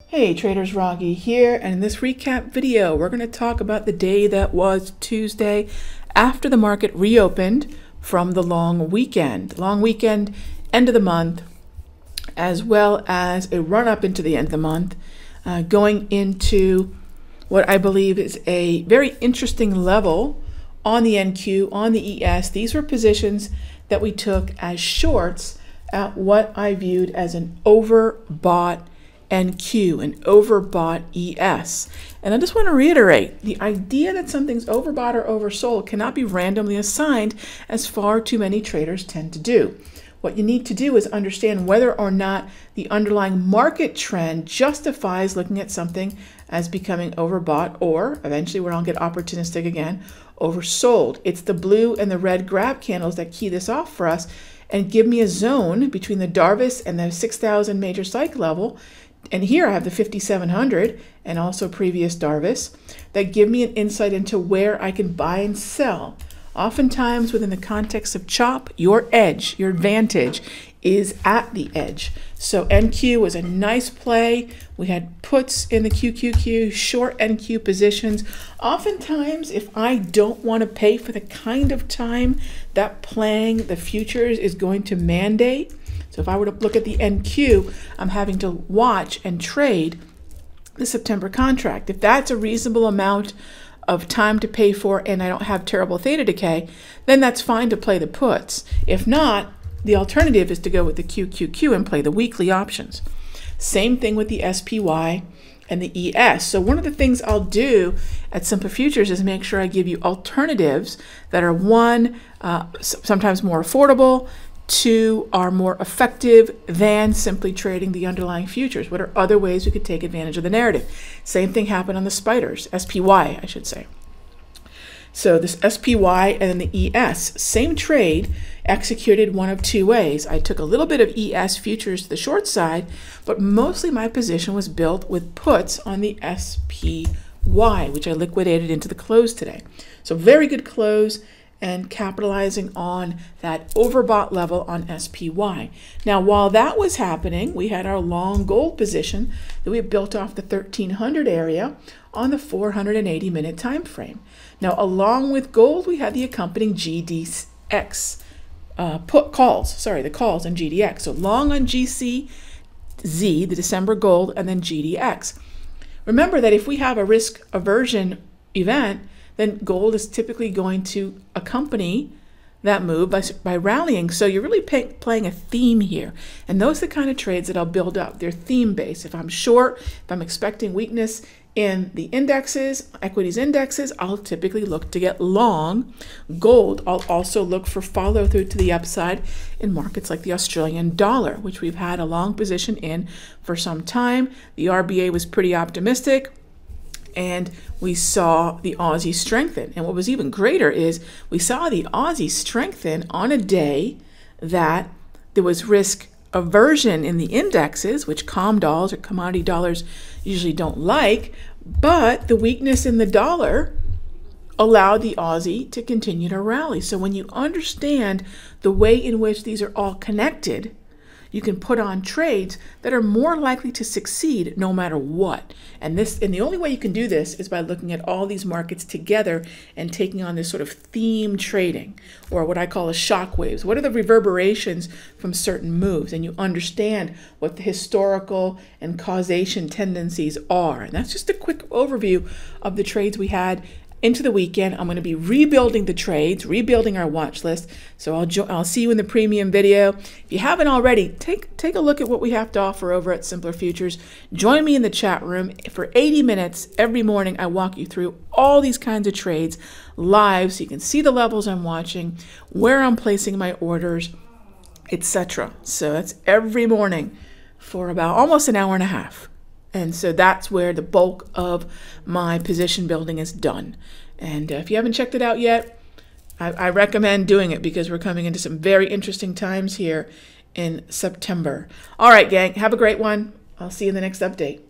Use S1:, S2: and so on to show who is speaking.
S1: Hey traders, Raghee here, and in this recap video we're going to talk about the day that was Tuesday after the market reopened from the long weekend. Long weekend, end of the month, as well as a run up into the end of the month, going into what I believe is a very interesting level on the NQ, on the ES. These were positions that we took as shorts at what I viewed as an overbought NQ, an overbought ES. And I just want to reiterate, the idea that something's overbought or oversold cannot be randomly assigned, as far too many traders tend to do. What you need to do is understand whether or not the underlying market trend justifies looking at something as becoming overbought, or eventually, where I'll get opportunistic again, oversold. It's the blue and the red grab candles that key this off for us and give me a zone between the Darvis and the 6,000 major cycle level. And here I have the 5,700 and also previous Darvis that give me an insight into where I can buy and sell. Oftentimes within the context of chop, your edge, your advantage is at the edge. So NQ was a nice play. We had puts in the QQQ, short NQ positions. Oftentimes, if I don't want to pay for the kind of time that playing the futures is going to mandate, so if I were to look at the NQ, I'm having to watch and trade the September contract. If that's a reasonable amount of time to pay for and I don't have terrible theta decay, then that's fine to play the puts. If not, the alternative is to go with the QQQ and play the weekly options. Same thing with the SPY and the ES. So one of the things I'll do at Simple Futures is make sure I give you alternatives that are one, sometimes more affordable, two, are more effective than simply trading the underlying futures. What are other ways we could take advantage of the narrative? Same thing happened on the spiders, SPY, I should say. So this SPY and then the ES, same trade, executed one of two ways. I took a little bit of ES futures to the short side, but mostly my position was built with puts on the SPY, which I liquidated into the close today. So very good close, and capitalizing on that overbought level on SPY. Now, while that was happening, we had our long gold position that we had built off the 1300 area on the 480-minute time frame. Now, along with gold, we had the accompanying GDX the calls on GDX. So long on GCZ, the December gold, and then GDX. Remember that if we have a risk aversion event, then gold is typically going to accompany that move by rallying. So you're really playing a theme here. And those are the kind of trades that I'll build up. They're theme-based. If I'm short, if I'm expecting weakness in the indexes, equities indexes, I'll typically look to get long gold. I'll also look for follow-through to the upside in markets like the Australian dollar, which we've had a long position in for some time. The RBA was pretty optimistic, and we saw the Aussie strengthen. And what was even greater is we saw the Aussie strengthen on a day that there was risk aversion in the indexes, which comm dollars or commodity dollars usually don't like, but the weakness in the dollar allowed the Aussie to continue to rally. So when you understand the way in which these are all connected, you can put on trades that are more likely to succeed no matter what. And the only way you can do this is by looking at all these markets together and taking on this sort of theme trading, or what I call a shock waves. What are the reverberations from certain moves? And you understand what the historical and causation tendencies are. And that's just a quick overview of the trades we had into the weekend. I'm going to be rebuilding the trades, rebuilding our watch list. So I'll see you in the premium video. If you haven't already, take a look at what we have to offer over at Simpler Futures. Join me in the chat room. For 80 minutes every morning, I walk you through all these kinds of trades live so you can see the levels I'm watching, where I'm placing my orders, etc. So that's every morning for about almost an hour and a half. And so that's where the bulk of my position building is done. And if you haven't checked it out yet, I recommend doing it because we're coming into some very interesting times here in September. All right, gang, have a great one. I'll see you in the next update.